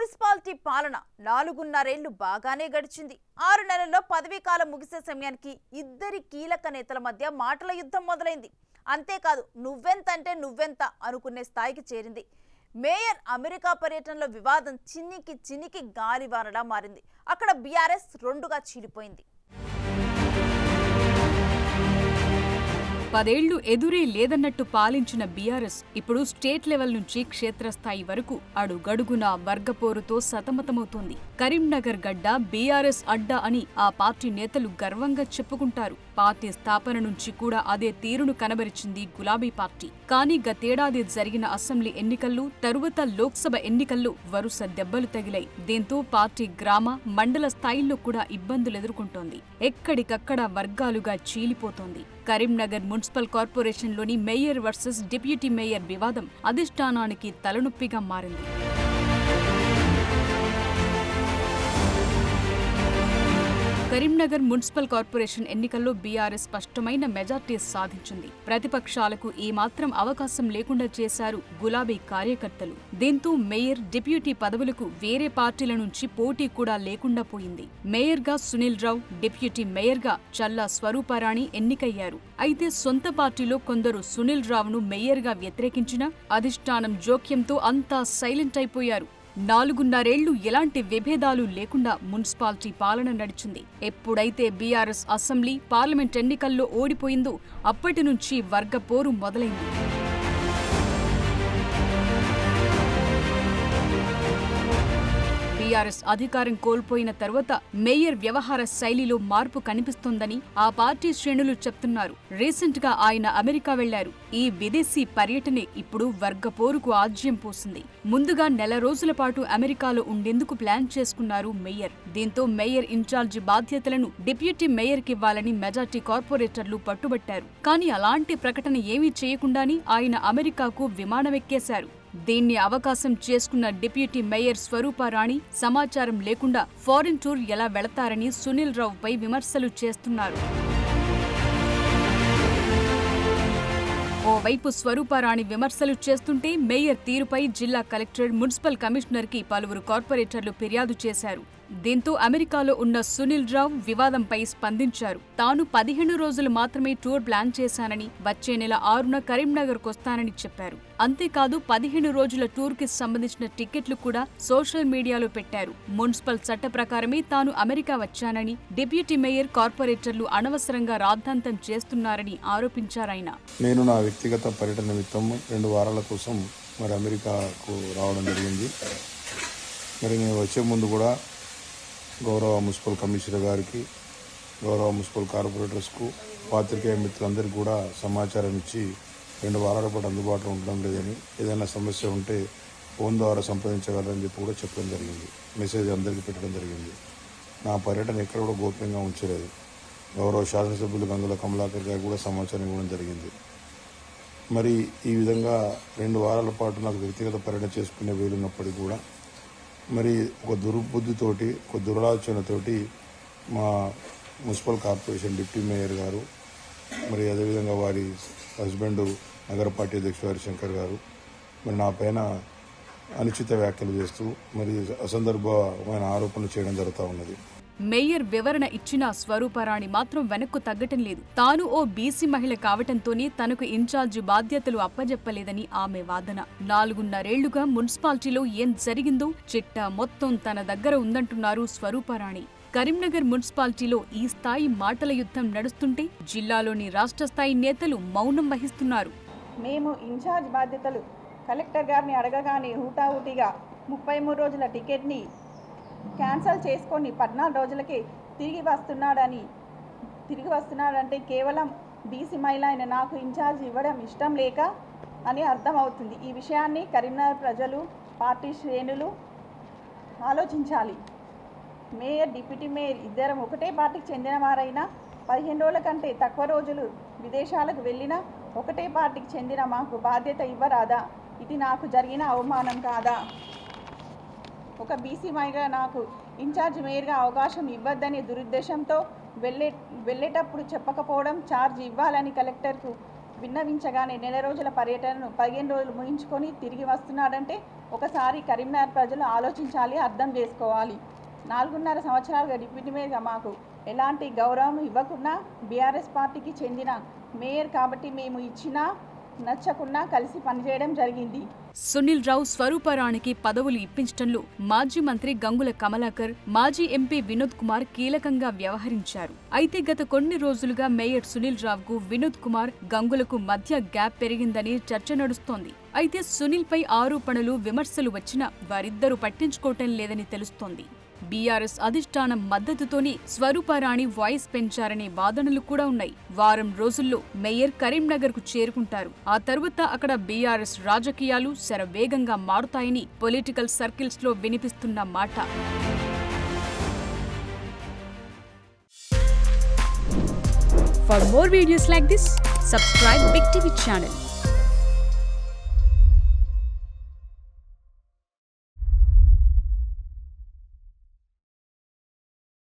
Municipality పాలన 4.5 బాగానే గడిచింది. 6 నెలల్లో పదవీ కాలం ముగిసే సమయానికి ఇద్దరి కీలక నేతల మధ్య మాటల యుద్ధం మొదలైంది. అంతేకాదు నువ్వెంతంటే నువ్వెంత అనుకునే స్థాయికి చేరింది. మేయర్ అమెరికా పర్యటనలో వివాదం చినికి గాలివానలా మారింది. అక్కడ బీఆర్ఎస్ రెండుగా చీలిపోయింది. 10 ఏళ్లు ఎదురే లేదన్నట్టు పాలించిన బీఆర్ఎస్ ఇప్పుడు స్టేట్ లెవెల్ నుంచి క్షేత్రస్థాయి వరకు అడుగడుగునా వర్గపోరుతో సతమతమవుతోంది. కరీంనగర్ గడ్డ బీఆర్ఎస్ అడ్డా అని ఆ పార్టీ నేతలు గర్వంగా చెప్పుకుంటారు. పార్టీ స్థాపన నుంచి కూడా అదే తీరును కనబరిచింది గులాబీ పార్టీ. కానీ గతేడాది జరిగిన అసెంబ్లీ ఎన్నికల్లో తరువాత లోక్సభ ఎన్నికల్లో వరుస దెబ్బలు తగిలాయి. దీంతో పార్టీ గ్రామ మండల స్థాయిల్లో కూడా ఇబ్బందులు ఎదుర్కొంటోంది. ఎక్కడికక్కడ వర్గాలుగా చీలిపోతోంది. కరీంనగర్ మున్సిపల్ కార్పొరేషన్లోని మేయర్ వర్సెస్ డిప్యూటీ మేయర్ వివాదం అధిష్టానానికి తలనొప్పిగా మారింది. కరీంనగర్ మున్సిపల్ కార్పొరేషన్ ఎన్నికల్లో బీఆర్ఎస్ స్పష్టమైన మెజార్టీ సాధించింది. ప్రతిపక్షాలకు ఏమాత్రం అవకాశం లేకుండా చేశారు గులాబీ కార్యకర్తలు. దీంతో మేయర్, డిప్యూటీ పదవులకు వేరే పార్టీల నుంచి పోటీ కూడా లేకుండా పోయింది. మేయర్గా సునీల్ రావు, డిప్యూటీ మేయర్గా చల్లా స్వరూపారాణి ఎన్నికయ్యారు. అయితే సొంత పార్టీలో కొందరు సునీల్ రావును మేయర్గా వ్యతిరేకించినా అధిష్టానం జోక్యంతో అంతా సైలెంట్ అయిపోయారు. 4.5 ఏళ్లు ఎలాంటి విభేదాలు లేకుండా మున్సిపాలిటీ పాలన నడిచింది. ఎప్పుడైతే బీఆర్ఎస్ అసెంబ్లీ, పార్లమెంట్ ఎన్నికల్లో ఓడిపోయిందో అప్పటి నుంచి వర్గపోరు మొదలైంది. బీఆర్ఎస్ అధికారం కోల్పోయిన తరువాత మేయర్ వ్యవహార శైలిలో మార్పు కనిపిస్తోందని ఆ పార్టీ శ్రేణులు చెప్తున్నారు. రీసెంట్ గా ఆయన అమెరికా వెళ్లారు. ఈ విదేశీ పర్యటనే ఇప్పుడు వర్గపోరుకు ఆజ్యం పోసింది. ముందుగా నెల రోజుల పాటు అమెరికాలో ఉండేందుకు ప్లాన్ చేసుకున్నారు మేయర్. దీంతో మేయర్ ఇన్ఛార్జి బాధ్యతలను డిప్యూటీ మేయర్ కివ్వాలని మెజార్టీ కార్పొరేటర్లు పట్టుబట్టారు. కానీ అలాంటి ప్రకటన ఏమీ చేయకుండానే ఆయన అమెరికాకు విమానమెక్కేశారు. దీన్ని అవకాశం చేసుకున్న డిప్యూటీ మేయర్ స్వరూపారాణి సమాచారం లేకుండా ఫారిన్ టూర్ ఎలా వెళతారని సునీల్ రావుపై విమర్శలు చేస్తున్నారు. ఓవైపు స్వరూపారాణి విమర్శలు చేస్తుంటే మేయర్ తీరుపై జిల్లా కలెక్టర్, మున్సిపల్ కమిషనర్కి పలువురు కార్పొరేటర్లు ఫిర్యాదు చేశారు. దీంతో అమెరికాలో ఉన్న సునీల్ రావు వివాదంపై స్పందించారు. తాను 15 రోజులు మాత్రమే టూర్ ప్లాన్ చేశానని, వచ్చే నెల 6న కరీంనగర్కొస్తానని చెప్పారు. అంతేకాదు 15 రోజుల టూర్కి సంబంధించిన టికెట్లు కూడా సోషల్ మీడియాలో పెట్టారు. మున్సిపల్ చట్ట ప్రకారమే తాను అమెరికా వచ్చానని, డిప్యూటీ మేయర్, కార్పొరేటర్లు అనవసరంగా రాద్ధాంతం చేస్తున్నారని ఆరోపించారాయన. నేను నా వ్యక్తిగత పర్యటన నిమిత్తం 2 వారాల కోసం అమెరికాకు రావడం జరిగింది. నేను వచ్చే ముందు కూడా గౌరవ మున్సిపల్ కమిషనర్ గారికి, గౌరవ మున్సిపల్ కార్పొరేటర్స్కు, పాత్రికేయ మిత్రులందరికీ కూడా సమాచారం ఇచ్చి 2 వారాల పాటు అందుబాటులో ఉండడం లేదని, ఏదైనా సమస్య ఉంటే ఫోన్ ద్వారా సంప్రదించగలరని చెప్పి కూడా చెప్పడం జరిగింది. మెసేజ్ అందరికీ పెట్టడం జరిగింది. నా పర్యటన ఎక్కడ కూడా గోప్యంగా ఉంచలేదు. గౌరవ శాసనసభ్యులు గంగుల కమలాకర్ గారికి కూడా సమాచారం ఇవ్వడం జరిగింది. మరి ఈ విధంగా 2 వారాల పాటు నాకు వ్యక్తిగత పర్యటన చేసుకునే వీలున్నప్పటికీ కూడా మరి ఒక దుర్బుద్ధితోటి, ఒక దురాలోచనతోటి మా మున్సిపల్ కార్పొరేషన్ డిప్యూటీ మేయర్ గారు, మరి అదేవిధంగా వారి హస్బెండ్ నగర పార్టీ అధ్యక్షుడు హరిశంకర్ గారు మరి నా పైన అనుచిత వ్యాఖ్యలు చేస్తూ మరి అసందర్భమైన ఆరోపణలు చేయడం జరుగుతూ ఉన్నది. మేయర్ వివరణ ఇచ్చిన స్వరూపారాణి మాత్రం వెనక్కు తగ్గటం లేదు. తాను ఓ బీసీ మహిళ కావటంతోనే తనకు ఇన్ఛార్జి బాధ్యతలు అప్పజెప్పలేదని ఆమె వాదన. 4.5 ఏళ్లుగా మున్సిపాలిటీలో ఏం జరిగిందో చిట్టా మొత్తం తన దగ్గర ఉందంటున్నారు స్వరూపారాణి. కరీంనగర్ మున్సిపాలిటీలో ఈ స్థాయి మాటల యుద్ధం నడుస్తుంటే జిల్లాలోని రాష్ట్ర స్థాయి నేతలు మౌనం వహిస్తున్నారు. మేము ఇన్ఛార్జ్ బాధ్యతలు కలెక్టర్ గారిని అడగగానే హుటాహుటిగా 33 రోజుల టికెట్ని క్యాన్సల్ చేసుకొని 14 రోజులకే తిరిగి వస్తున్నాడంటే కేవలం బీసీ మహిళ అయిన నాకు ఇన్ఛార్జ్ ఇవ్వడం ఇష్టం లేక అని అర్థమవుతుంది. ఈ విషయాన్ని కరీంనగర్ ప్రజలు, పార్టీ శ్రేణులు ఆలోచించాలి. మేయర్, డిప్యూటీ మేయర్ ఇద్దరం ఒకటే పార్టీకి చెందిన వారైనా 15 రోజుల కంటే తక్కువ రోజులు విదేశాలకు వెళ్ళినా ఒకటే పార్టీకి చెందిన మాకు బాధ్యత ఇవ్వరాదా? ఇది నాకు జరిగిన అవమానం కాదా? ఒక బీసీ మహిళ నాకు ఇన్ఛార్జ్ మేయర్గా అవకాశం ఇవ్వద్దనే దురుద్దేశంతో వెళ్ళేటప్పుడు చెప్పకపోవడం, ఛార్జ్ ఇవ్వాలని కలెక్టర్కు విన్నవించగానే నెల రోజుల పర్యటనను 15 రోజులు ముగించుకొని తిరిగి వస్తున్నాడంటే ఒకసారి కరీంనగర్ ప్రజలు ఆలోచించాలి, అర్థం చేసుకోవాలి. 4.5 సంవత్సరాలుగా డిప్యూటీ మేయర్గా మాకు ఎలాంటి గౌరవం ఇవ్వకున్నా బీఆర్ఎస్ పార్టీకి చెందిన మేయర్ కాబట్టి మేము ఇచ్చినా నచ్చకున్నా కలిసి పనిచేయడం జరిగింది. సునీల్ రావు స్వరూపరాణికి పదవులు ఇప్పించడంలో మాజీ మంత్రి గంగుల కమలాకర్, మాజీ ఎంపీ వినోద్ కుమార్ కీలకంగా వ్యవహరించారు. అయితే గత కొన్ని రోజులుగా మేయర్ సునీల్ రావుకు వినోద్ కుమార్, గంగులకు మధ్య గ్యాప్ పెరిగిందని చర్చ నడుస్తోంది. అయితే సునీల్ పై ఆరోపణలు, విమర్శలు వచ్చినా వారిద్దరూ పట్టించుకోవటం లేదని తెలుస్తోంది. బీఆర్ఎస్ అధిష్టానం మద్దతుతోనే స్వరూపరాణి వాయిస్ పెంచారనే వాదనలు కూడా ఉన్నాయి. వారం రోజుల్లో మేయర్ కరీంనగర్ కు చేరుకుంటారు. ఆ తర్వాత అక్కడ బీఆర్ఎస్ రాజకీయాలు శరవేగంగా మారుతాయని పొలిటికల్ సర్కిల్స్ లో వినిపిస్తున్న మాట. For more videos like this, subscribe Big TV channel.